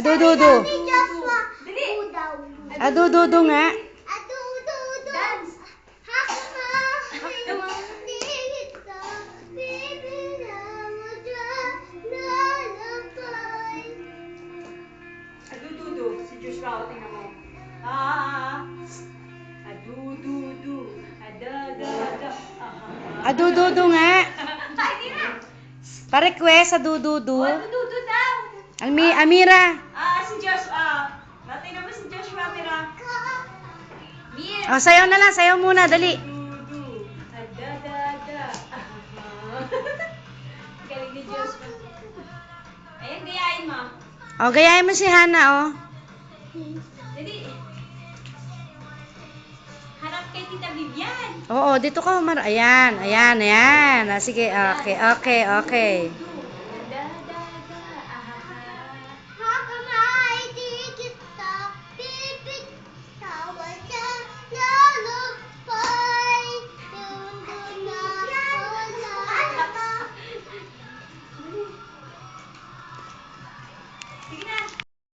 Adududu. Dali. Adududu nga. Dance. Adududu. Si Joshua, o, tingnan mo. Adududu. Adadada. Adududu nga. Hindi na. Pa-request adududu. Adududu daw. Amira. Si Joshua. Tingnan mo si Joshua, Mira. Mir. Sayaw na lang. Sayaw muna. Dali. Adududu. Adadada. Galing ni Joshua. Ayan, gayahin mo. Gayahin mo si Hana, Dali. Harap kay Tita Vivian. Oo, dito ka. Ayan. Sige. Okay.